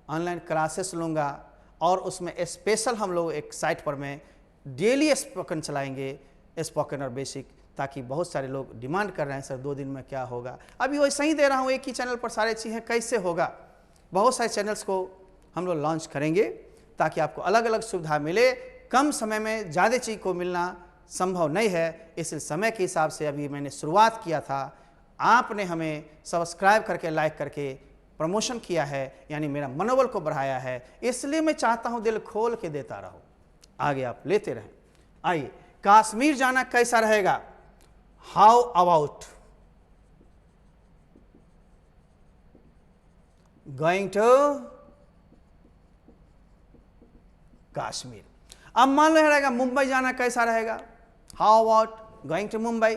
ऑनलाइन क्लासेस लूँगा, और उसमें स्पेशल हम लोग एक साइट पर में डेली स्पोकन चलाएंगे, स्पोकन और बेसिक, ताकि बहुत सारे लोग डिमांड कर रहे हैं सर 2 दिन में क्या होगा। अभी वैसे ही दे रहा हूँ, एक ही चैनल पर सारे चीज़ें कैसे होगा। बहुत सारे चैनल्स को हम लोग लॉन्च करेंगे ताकि आपको अलग अलग सुविधा मिले। कम समय में ज़्यादा चीज़ को मिलना संभव नहीं है, इसलिए समय के हिसाब से अभी मैंने शुरुआत किया था। आपने हमें सब्सक्राइब करके, लाइक करके प्रमोशन किया है, यानी मेरा मनोबल को बढ़ाया है, इसलिए मैं चाहता हूँ दिल खोल के देता रहूँ, आगे आप लेते रहें। आइए, कश्मीर जाना कैसा रहेगा, how about going to Kashmir. अब मान लो रहेगा मुंबई जाना कैसा रहेगा, how about going to Mumbai.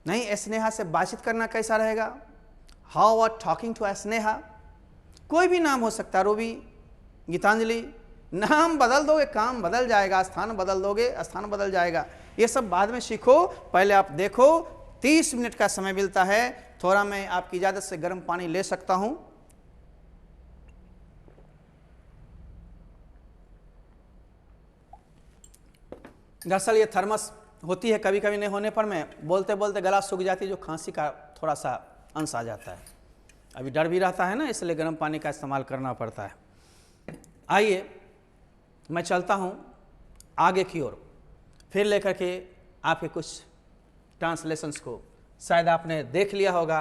नहीं, स्नेहा से बातचीत करना कैसा रहेगा, how about talking to Sneha. कोई भी नाम हो सकता है, रूबी, गीतांजलि, नाम बदल दोगे काम बदल जाएगा, स्थान बदल दोगे स्थान बदल जाएगा। ये सब बाद में सीखो, पहले आप देखो। 30 मिनट का समय मिलता है, थोड़ा मैं आपकी इजाज़त से गर्म पानी ले सकता हूं। दरअसल ये थर्मस होती है, कभी कभी नहीं होने पर मैं बोलते बोलते गला सूख जाती है, जो खांसी का थोड़ा सा अंश आ जाता है। अभी डर भी रहता है ना, इसलिए गर्म पानी का इस्तेमाल करना पड़ता है। आइए मैं चलता हूँ आगे की ओर, फिर लेकर के आपके कुछ ट्रांसलेशंस को। शायद आपने देख लिया होगा,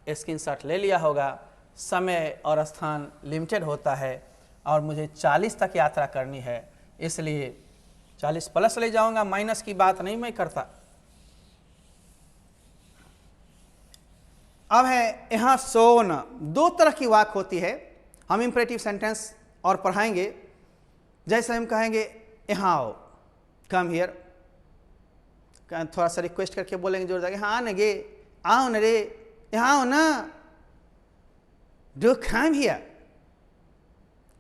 स्क्रीनशॉट ले लिया होगा। समय और स्थान लिमिटेड होता है और मुझे 40 तक यात्रा करनी है, इसलिए 40 प्लस ले जाऊंगा, माइनस की बात नहीं मैं करता। अब है यहाँ सोना, दो तरह की वाक होती है। हम इंपरेटिव सेंटेंस और पढ़ाएंगे। जैसे हम कहेंगे यहाँ आओ, कम हियर, थोड़ा सा रिक्वेस्ट करके बोलेंगे जोर जाके, हाँ नगे, आओ न रे, यहाँ आओ ना, डू कम हियर,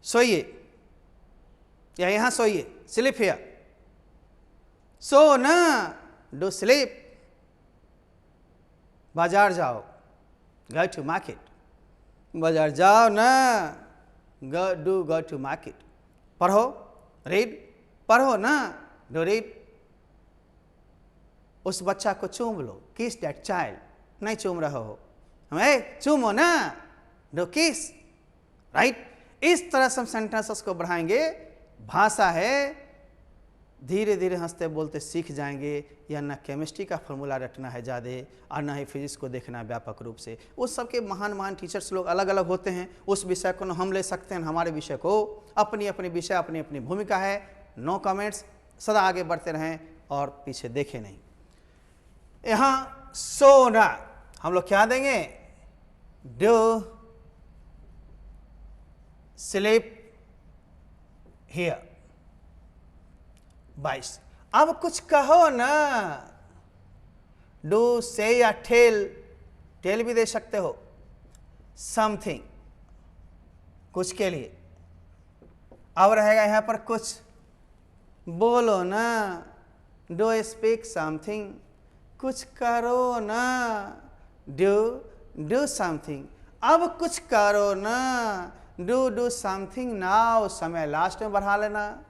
सोइए, या यहाँ सोइए, स्लीप हियर, सो ना, डू स्लीप, बाजार जाओ, go to market, बाजार जाओ ना, go to market, पढ़ो, रीड, पढ़ो ना, डू रीड, उस बच्चा को चूम लो, किस दैट चाइल्ड, नहीं चूम रहे हो, हमें चूमो ना, डू किस, राइट। इस तरह से हम सेंटेंसेस को बढ़ाएंगे। भाषा है, धीरे धीरे हंसते बोलते सीख जाएंगे। या न केमिस्ट्री का फॉर्मूला रटना है ज़्यादा, और न ही फिजिक्स को देखना है व्यापक रूप से। उस सबके महान महान टीचर्स लोग अलग अलग होते हैं, उस विषय को हम ले सकते हैं, हमारे विषय को, अपनी अपनी विषय, अपनी अपनी भूमिका है। नो कमेंट्स, सदा आगे बढ़ते रहें और पीछे देखें नहीं। यहाँ सोना हम लोग क्या देंगे, डू स्लीप हियर। 22। अब कुछ कहो ना, डू से या टेल, टेल भी दे सकते हो, समथिंग, कुछ के लिए। अब रहेगा यहाँ पर कुछ, बोलो ना, डू स्पीक समथिंग, कुछ करो ना, डू समथिंग। अब कुछ करो ना, डू समथिंग नाउ, समय लास्ट में बढ़ा लेना।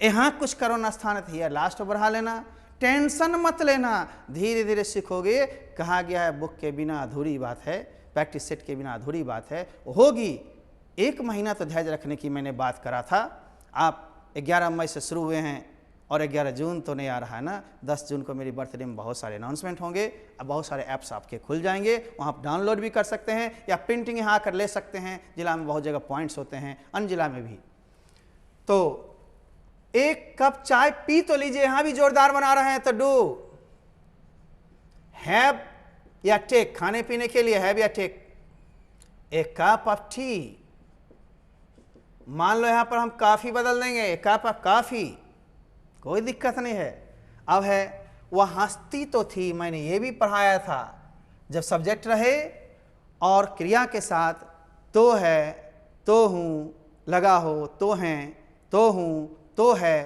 यहाँ कुछ करो ना स्थान है, हियर लास्ट में बढ़ा लेना। टेंशन मत लेना, धीरे धीरे सीखोगे। कहा गया है बुक के बिना अधूरी बात है, प्रैक्टिस सेट के बिना अधूरी बात है, होगी। 1 महीना तो धैर्य रखने की मैंने बात करा था। आप 11 मई से शुरू हुए हैं और 11 जून तो नहीं आ रहा है ना, 10 जून को मेरी बर्थडे में बहुत सारे अनाउंसमेंट होंगे। अब बहुत सारे ऐप्स आपके खुल जाएंगे, वहाँ आप डाउनलोड भी कर सकते हैं या प्रिंटिंग यहाँ आकर ले सकते हैं। जिला में बहुत जगह पॉइंट्स होते हैं, अन्य जिला में भी। तो 1 कप चाय पी तो लीजिए, यहाँ भी जोरदार बना रहे हैं तो डू, हैव या टेक, खाने पीने के लिए हैव या टेक। 1 कप ऑफ टी, मान लो यहाँ पर हम काफ़ी बदल देंगे, 1 कप ऑफ काफ़ी, कोई दिक्कत नहीं है। अब है वह हंसती तो थी, मैंने ये भी पढ़ाया था। जब सब्जेक्ट रहे और क्रिया के साथ तो है, तो हूँ, लगा हो, तो हैं, तो हूँ, तो है,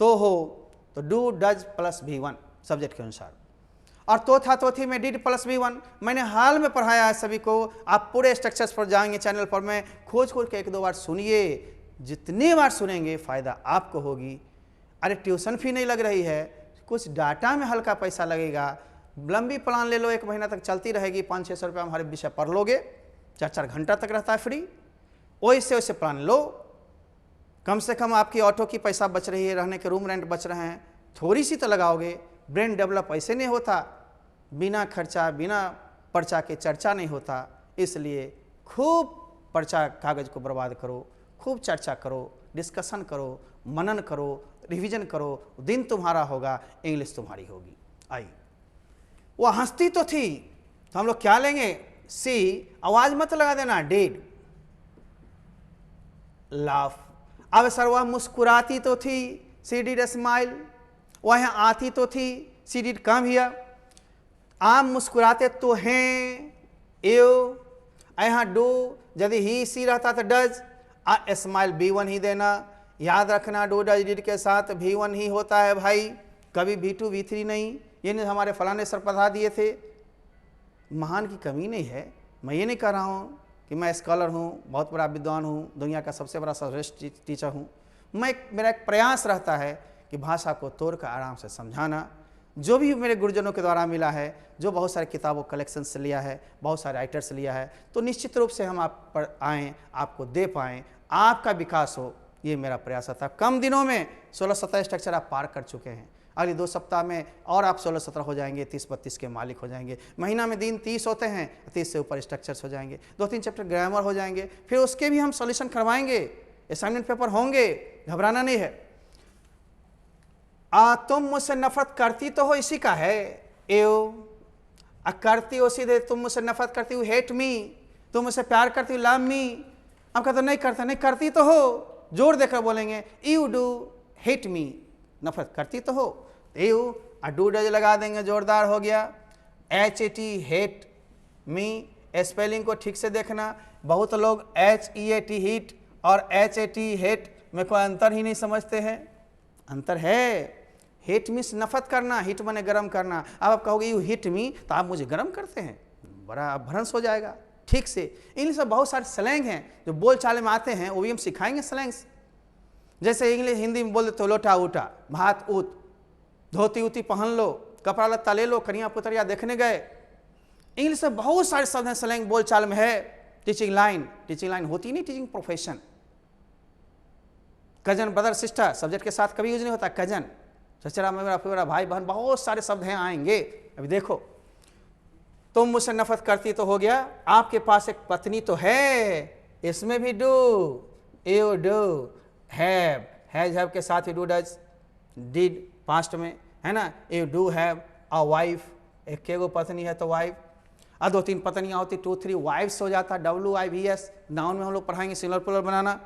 तो हो, तो do does plus V1 subject के अनुसार। और तो था तो थी में डिड प्लस V1 मैंने हाल में पढ़ाया है सभी को। आप पूरे स्ट्रक्चर्स पर जाएंगे चैनल पर, में खोज खोज के 1-2 बार सुनिए। जितनी बार सुनेंगे फ़ायदा आपको होगी। अरे ट्यूशन फी नहीं लग रही है, कुछ डाटा में हल्का पैसा लगेगा। लंबी प्लान ले लो, 1 महीना तक चलती रहेगी, 500-600 रुपये हमारे विषय पढ़ लोगे, 4-4 घंटा तक रहता है फ्री। वैसे वैसे प्लान लो, कम से कम आपकी ऑटो की पैसा बच रही है, रहने के रूम रेंट बच रहे हैं, थोड़ी सी तो लगाओगे। ब्रेन डेवलप ऐसे नहीं होता, बिना खर्चा बिना पर्चा के चर्चा नहीं होता। इसलिए खूब पर्चा कागज़ को बर्बाद करो, खूब चर्चा करो, डिस्कशन करो, मनन करो, रिवीजन करो। दिन तुम्हारा होगा, इंग्लिश तुम्हारी होगी। आई वो हंसती तो थी, तो हम लोग क्या लेंगे, सी, आवाज़ मत लगा देना, डिड, लाफ। अब सर वह मुस्कुराती तो थी, सी डिड स्माइल। वह यहाँ आती तो थी, सी डिड कम हियर। आम मुस्कुराते तो हैं, यू। यहाँ डू, यदि ही सी रहता तो डज, स्माइल V1 ही देना। याद रखना डू डज डिड के साथ V1 ही होता है भाई, कभी V2 V3 नहीं। ये नहीं हमारे फलाने सर पढ़ा दिए थे। महान की कमी नहीं है, मैं ये नहीं कह रहा हूँ कि मैं स्कॉलर हूँ, बहुत बड़ा विद्वान हूँ, दुनिया का सबसे बड़ा सर्वश्रेष्ठ टीचर हूँ। मेरा एक प्रयास रहता है कि भाषा को तोड़ कर आराम से समझाना। जो भी मेरे गुरुजनों के द्वारा मिला है, जो बहुत सारे किताबों कलेक्शन से लिया है, बहुत सारे राइटर से लिया है, तो निश्चित रूप से हम आप पर आएँ, आपको दे पाएँ, आपका विकास हो, ये मेरा प्रयास था। कम दिनों में 16-17 स्ट्रक्चर आप पार कर चुके हैं। अगले 2 सप्ताह में और आप 16-17 हो जाएंगे, 30-32 के मालिक हो जाएंगे। महीना में दिन 30 होते हैं, 30 से ऊपर स्ट्रक्चर्स हो जाएंगे। 2-3 चैप्टर ग्रामर हो जाएंगे, फिर उसके भी हम सॉल्यूशन करवाएंगे, असाइनमेंट पेपर होंगे, घबराना नहीं है। तुम मुझसे नफरत करती तो हो, इसी का है करती हो सीधे, तुम मुझसे नफरत करती हो, हेट मी, तुम मुझसे प्यार करती हो, लव मी। अब कहते नहीं करता, नहीं करती तो हो, जोर देकर बोलेंगे, यू डू हेट मी, नफरत करती तो हो, यू डू डज लगा देंगे, जोरदार हो गया। HAT हेट मी, स्पेलिंग को ठीक से देखना। बहुत लोग HEAT हीट और HAT हेट में कोई अंतर ही नहीं समझते हैं। अंतर है। हेट मीन्स नफरत करना, हिट माने गरम करना। अब आप कहोगे यू हिट मी, तो आप मुझे गरम करते हैं, बड़ा भ्रंश हो जाएगा। ठीक से इंग्लिश में बहुत सारे स्लैंग हैं जो बोल चाल में आते हैं, वो भी हम सिखाएंगे स्लैंग्स। जैसे इंग्लिश हिंदी में बोल देते हो लोटा उठा, भात ऊत, धोती उती पहन लो, कपड़ा लत्ता ले लो, कनिया पुतरिया देखने गए। इंग्लिश में बहुत सारे शब्द हैं, स्लैंग बोल चाल में है। टीचिंग लाइन होती नहीं, teaching profession. Cousin, brother, sister subject के साथ कभी यूज नहीं होता। कजन, चचरा, मेरा भाई बहन, बहुत सारे शब्द हैं, आएंगे। अभी देखो, तुम मुझसे नफरत करती तो हो गया, आपके पास एक पत्नी तो है, इसमें भी डू, यू डू, हैव के साथ ही डू डज, डिड पास्ट में है ना। You do have a wife, एक एगो पत्नी है तो वाइफ। 2-3 पत्नियां होती, 2-3 वाइफ्स हो जाता, WIVS। नाउन में हम लोग पढ़ाएंगे सिंगुलर प्लूरल बनाना,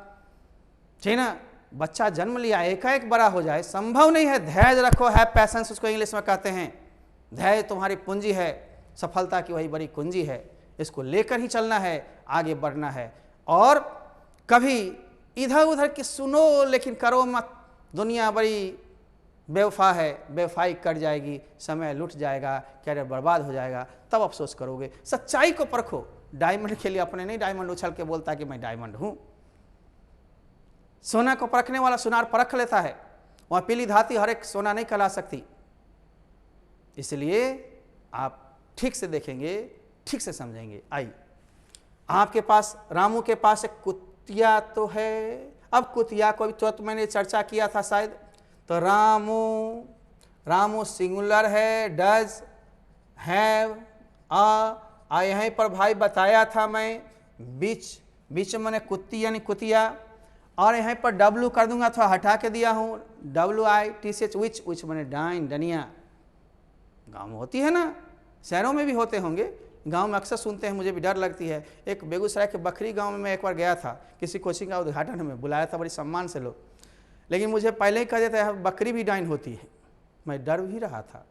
ठीक ना। बच्चा जन्म लिया, एकाएक बड़ा हो जाए संभव नहीं है। धैर्य रखो, हैव पैशंस उसको इंग्लिश में कहते हैं। धैर्य तुम्हारी पूंजी है, सफलता की वही बड़ी कुंजी है। इसको लेकर ही चलना है, आगे बढ़ना है। और कभी इधर उधर की सुनो लेकिन करो मत। दुनिया बड़ी बेवफा है, बेवफाई कट जाएगी, समय लुट जाएगा, कैरियर बर्बाद हो जाएगा, तब अफसोस करोगे। सच्चाई को परखो। डायमंड के लिए अपने नहीं डायमंड उछल के बोलता कि मैं डायमंड हूं। सोना को परखने वाला सुनार परख लेता है, वहां पीली धाती हर एक सोना नहीं कहला सकती। इसलिए आप ठीक से देखेंगे, ठीक से समझेंगे। आई, आपके पास, रामू के पास एक कुतिया तो है। अब कुतिया को भी तो मैंने चर्चा किया था शायद। तो रामू सिंगुलर है, डज, हैव, यहीं पर भाई बताया था मैं, बीच मैंने कुत्ती यानी कुतिया, और यहाँ पर W कर दूंगा, थोड़ा हटा के दिया हूँ, WITCH, विच मैंने डाइन, डनिया। गाँव में होती है ना, शहरों में भी होते होंगे, गांव में अक्सर सुनते हैं, मुझे भी डर लगती है। एक बेगूसराय के बखरी गांव में मैं एक बार गया था, किसी कोचिंग का उद्घाटन में बुलाया था बड़ी सम्मान से लोग, लेकिन मुझे पहले ही कह देते हैं बकरी भी डाइन होती है। मैं डर भी रहा था,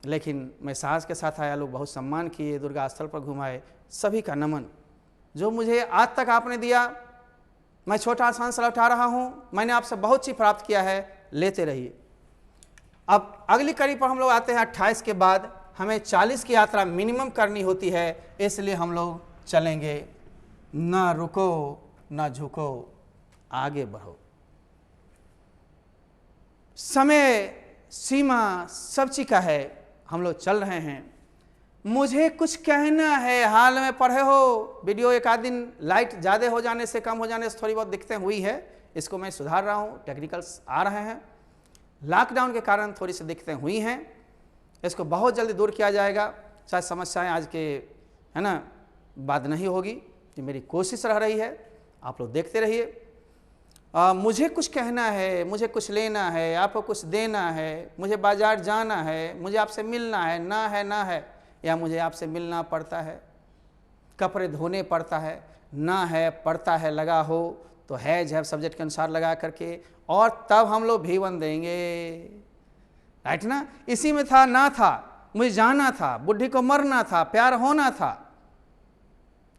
लेकिन मैं साहस के साथ आया, लोग बहुत सम्मान किए, दुर्गा स्थल पर घुमाए। सभी का नमन। जो मुझे आज तक आपने दिया, मैं छोटा आसान सलाह उठा रहा हूँ, मैंने आपसे बहुत चीज़ प्राप्त किया है, लेते रहिए। अब अगली कड़ी पर हम लोग आते हैं। 28 के बाद हमें 40 की यात्रा मिनिमम करनी होती है, इसलिए हम लोग चलेंगे। ना रुको ना झुको, आगे बढ़ो। समय सीमा सब चीज का है, हम लोग चल रहे हैं। मुझे कुछ कहना है, हाल में पढ़े हो वीडियो, एक आध दिन लाइट ज़्यादा हो जाने से, कम हो जाने से थोड़ी बहुत दिक्कतें हुई है, इसको मैं सुधार रहा हूँ। टेक्निकल्स आ रहे हैं, लॉकडाउन के कारण थोड़ी सी दिक्कतें हुई हैं, इसको बहुत जल्दी दूर किया जाएगा। शायद समस्याएं आज के है ना बाद नहीं होगी, ये मेरी कोशिश रह रही है, आप लोग देखते रहिए। मुझे कुछ कहना है, मुझे कुछ लेना है, आपको कुछ देना है, मुझे बाजार जाना है, मुझे आपसे मिलना है, ना है, या मुझे आपसे मिलना पड़ता है, कपड़े धोने पड़ता है, ना है पड़ता है लगा हो तो है जब सब्जेक्ट के अनुसार लगा करके, और तब हम लोग भी1 देंगे, राइट ना। इसी में था, ना था, मुझे जाना था, बुढ़ी को मरना था, प्यार होना था,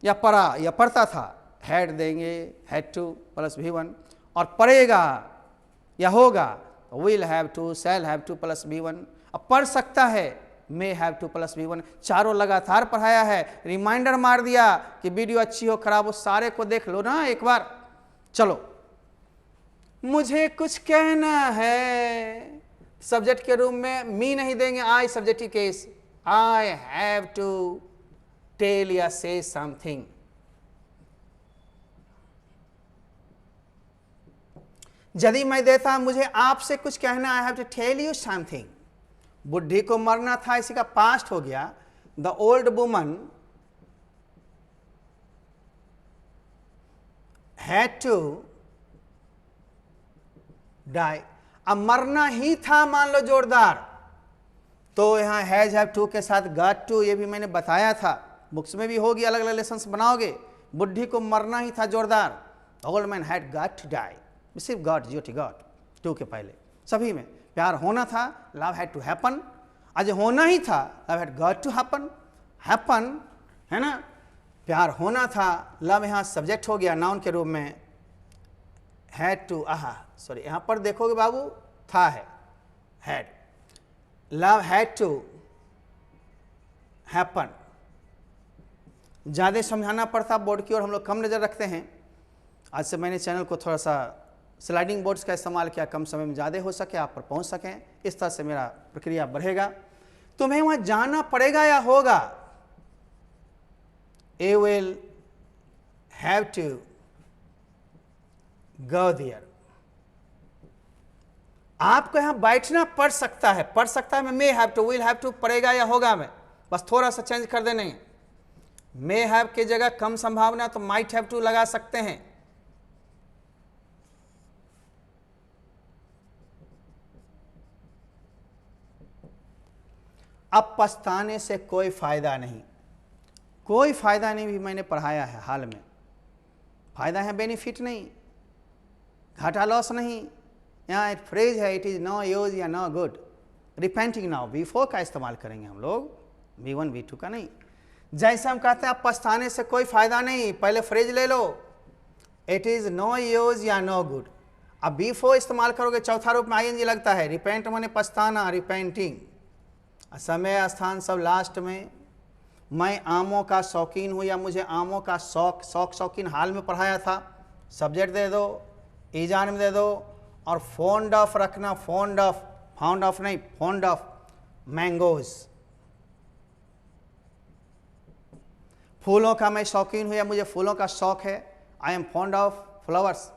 या पड़ा या पढ़ता था, हैड देंगे, हैड टू प्लस भी1, और पढ़ेगा या होगा will have to, shall have to plus भी1। अब पढ़ सकता है, मे हैव टू प्लस भी1। चारों लगातार पढ़ाया है, रिमाइंडर मार दिया कि वीडियो अच्छी हो खराब हो सारे को देख लो ना एक बार। चलो, मुझे कुछ कहना है, सब्जेक्ट के रूम में मी नहीं देंगे, I subjective case, I have to tell या से समथिंग। यदि मैं देता मुझे आपसे कुछ कहना, I have to tell you something. बुढ़ी को मरना था, इसी का पास्ट हो गया। The old woman had to die. अब मरना ही था मान लो जोरदार, तो यहां हैज हैव टू के साथ गॉट टू, ये भी मैंने बताया था, बुक्स में भी होगी, अलग अलग लेसन्स बनाओगे। बुढ़ी को मरना ही था जोरदार, old man had got to die, सिर्फ गॉट जीओटी गॉट टू के पहले सभी में। प्यार होना था, लव हैड टू हैपन, आज होना ही था, love had got to happen, happen है ना, प्यार होना था, लव यहाँ सब्जेक्ट हो गया नाउन के रूप में, हैड टू, आहा सॉरी यहाँ पर देखोगे बाबू था है had, love had to happen. ज़्यादा समझाना पड़ता बोर्ड की ओर, हम लोग कम नज़र रखते हैं। आज से मैंने चैनल को थोड़ा सा स्लाइडिंग बोर्ड्स का इस्तेमाल किया, कम समय में ज़्यादा हो सके, आप पर पहुंच सकें, इस तरह से मेरा प्रक्रिया बढ़ेगा। तुम्हें वहाँ जाना पड़ेगा या होगा, you will have to go there. आपको यहां बैठना पड़ सकता है, पड़ सकता है में may have to, will have to पड़ेगा या होगा में, बस थोड़ा सा चेंज कर देने। मे हैव की जगह कम संभावना तो माइट हैव टू लगा सकते हैं। अब पछताने से कोई फायदा नहीं, कोई फायदा नहीं भी मैंने पढ़ाया है हाल में। फायदा है, बेनिफिट नहीं, घाटा लॉस नहीं। यहाँ एक फ्रेज है, इट इज़ नो यूज या no good, repenting now, V4 का इस्तेमाल करेंगे हम लोग, V1 V2 का नहीं। जैसे हम कहते हैं अब पछताने से कोई फायदा नहीं, पहले फ्रेज ले लो, इट इज़ नो यूज या नो गुड। अब V4 इस्तेमाल करोगे, चौथा रूप में ING लगता है, रिपेंट माने पछताना, रिपेंटिंग, समय स्थान सब लास्ट में। मैं आमों का शौकीन हूँ या मुझे आमों का शौक, शौकीन हाल में पढ़ाया था, सब्जेक्ट दे दो, ईजान में दे दो, और फॉन्ड ऑफ रखना, फॉन्ड ऑफ, फाउंड ऑफ नहीं, फॉन्ड ऑफ मैंगोज। फूलों का मैं शौकीन हूँ या मुझे फूलों का शौक है, I am fond of flowers.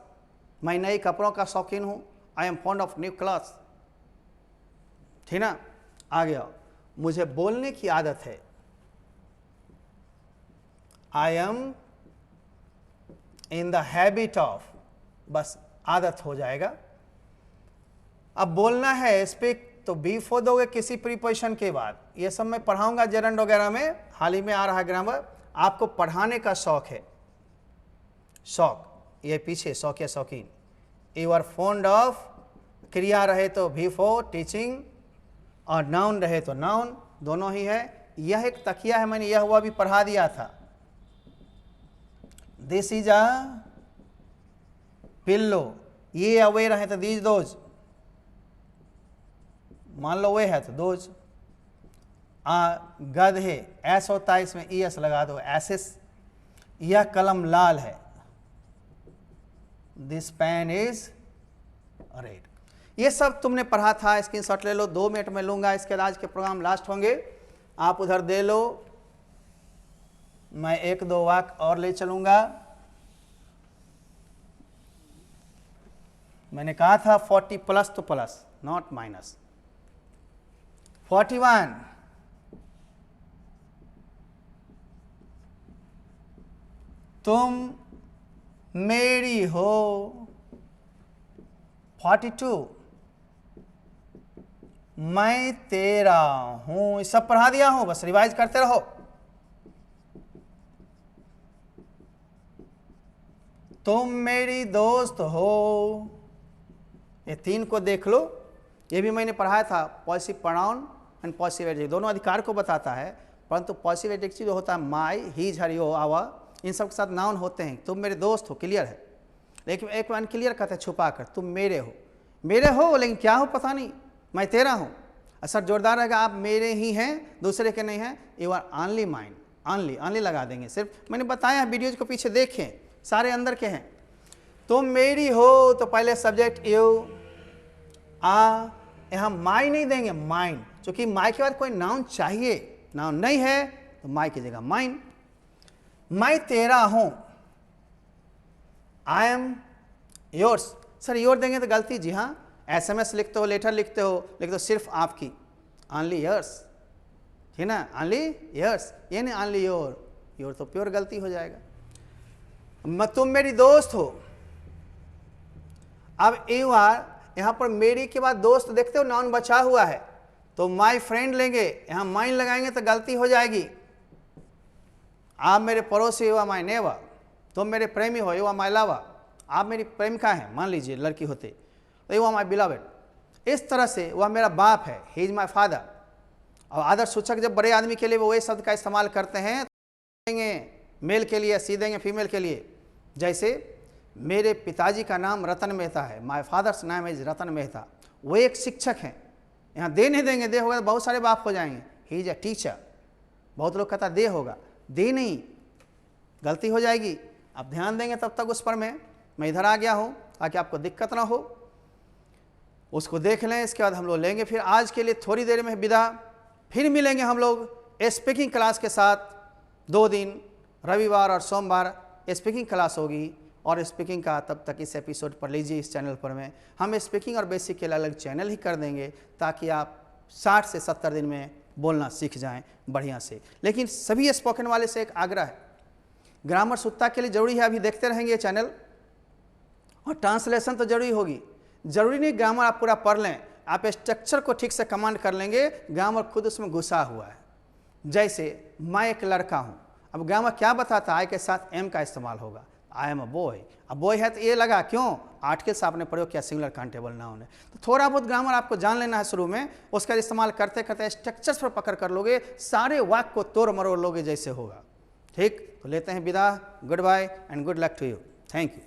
मैं नए कपड़ों का शौकीन हूँ, I am fond of new clothes, ठीक ना। आ गया, मुझे बोलने की आदत है, I am in the habit of, बस आदत हो जाएगा। अब बोलना है, स्पीक, तो B4 दोगे किसी प्रीपोजिशन के बाद। ये सब मैं पढ़ाऊंगा जेरंड वगैरह में, हाल ही में आ रहा है ग्रामर। आपको पढ़ाने का शौक है, शौक ये पीछे शौक या शौकीन, यू आर फॉन्ड ऑफ, क्रिया रहे तो V4 टीचिंग, और नाउन रहे तो नाउन, दोनों ही है। यह एक तकिया है, मैंने यह हुआ भी पढ़ा दिया था। दिस इज अ पिल्लो, ये अवे रहे तो दीज दोज, मान लो वे है तो दोज। गधे, ऐस होता है, इसमें ES लगा दो, एसिस। यह कलम लाल है, दिस पेन इज रेड। ये सब तुमने पढ़ा था, स्क्रीनशॉट ले लो, 2 मिनट में लूंगा, इसके बाद आज के प्रोग्राम लास्ट होंगे, आप उधर दे लो, मैं 1-2 वाक और ले चलूंगा। मैंने कहा था 40 प्लस तो प्लस, नॉट माइनस। 41, तुम मेरी हो। 42, मैं तेरा हूं। ये सब पढ़ा दिया हूं, बस रिवाइज करते रहो। तुम मेरी दोस्त हो, ये 3 को देख लो, ये भी मैंने पढ़ाया था। Positive pronoun and positive adjective दोनों अधिकार को बताता है, परंतु पॉजिटिव एडजेक्टिव जो होता है माई, हिज, हर, यो, आवर, इन सब के साथ नाउन होते हैं। तुम मेरे दोस्त हो, क्लियर है, लेकिन एक अनक्लियर कहते हैं छुपा कर, तुम मेरे हो। मेरे हो लेकिन क्या हो पता नहीं, मैं तेरा हूँ। असर जोरदार रहेगा, आप मेरे ही हैं, दूसरे के नहीं हैं। You are only mine, only लगा देंगे सिर्फ, मैंने बताया वीडियोज को पीछे देखें, सारे अंदर के हैं। तुम मेरी हो तो पहले सब्जेक्ट यू, यहाँ माई नहीं देंगे, माइन, क्योंकि माई के बाद कोई नाउन चाहिए, नाउन नहीं है तो माई की जगह माइन। मैं तेरा हूं, I am yours, sir your देंगे तो गलती, जी हाँ, SMS लिखते हो, लेटर लिखते हो सिर्फ आपकी, ऑनली योर्स, ठीक ना, ऑनली योर्स, ये नहीं ऑनली योर तो प्योर गलती हो जाएगा। तुम मेरी दोस्त हो, अब यहाँ पर मेरी के बाद दोस्त देखते हो नाउन बचा हुआ है, तो माई फ्रेंड लेंगे, यहाँ माइन लगाएंगे तो गलती हो जाएगी। आप मेरे पड़ोसी हो, माई नेबर, तुम मेरे प्रेमी हो, यू आर माई लवर, आप मेरी प्रेमिका हैं, मान लीजिए लड़की होते तो यू आर माई बिलवेड। इस तरह से वह मेरा बाप है, ही इज माई फादर। और आदर सूचक जब बड़े आदमी के लिए वो वही शब्द का इस्तेमाल करते हैं, देंगे मेल के लिए, सी देंगे फीमेल के लिए। जैसे मेरे पिताजी का नाम रतन मेहता है, माई फादर्स नाम इज रतन मेहता, वो एक शिक्षक हैं। यहाँ दे नहीं देंगे, दे होगा तो बहुत सारे बाप हो जाएंगे, ही इज अ टीचर। बहुत लोग कहता दे होगा, दे नहीं, गलती हो जाएगी। आप ध्यान देंगे तब तक उस पर मैं इधर आ गया हूँ ताकि आपको दिक्कत ना हो। उसको देख लें, इसके बाद हम लोग लेंगे फिर आज के लिए थोड़ी देर में विदा। फिर मिलेंगे हम लोग स्पीकिंग क्लास के साथ 2 दिन, रविवार और सोमवार स्पीकिंग क्लास होगी। और स्पीकिंग का तब तक इस एपिसोड पर लीजिए, इस चैनल पर हम स्पीकिंग और बेसिक के अलग चैनल ही कर देंगे ताकि आप 60 से 70 दिन में बोलना सीख जाएं बढ़िया से। लेकिन सभी स्पोकन वाले से एक आग्रह है, ग्रामर सुत्ता के लिए जरूरी है, अभी देखते रहेंगे ये चैनल, और ट्रांसलेशन तो जरूरी होगी। जरूरी नहीं ग्रामर आप पूरा पढ़ लें, आप स्ट्रक्चर को ठीक से कमांड कर लेंगे, ग्रामर खुद उसमें घुसा हुआ है। जैसे मैं एक लड़का हूँ, अब ग्रामर क्या बताता है, आई के साथ एम का इस्तेमाल होगा, आई एम अ बॉय। अब बॉय है तो ये लगा क्यों, आर्टिकल से आपने प्रयोग किया, सिंगुलर काउंटेबल नाउन है। तो थोड़ा बहुत ग्रामर आपको जान लेना है शुरू में, उसका इस्तेमाल करते करते स्ट्रक्चर्स पर पकड़ कर लोगे, सारे वाक्य को तोड़ मरोड़ लोगे जैसे होगा। ठीक, तो लेते हैं विदा, good bye and good luck to you, thank you.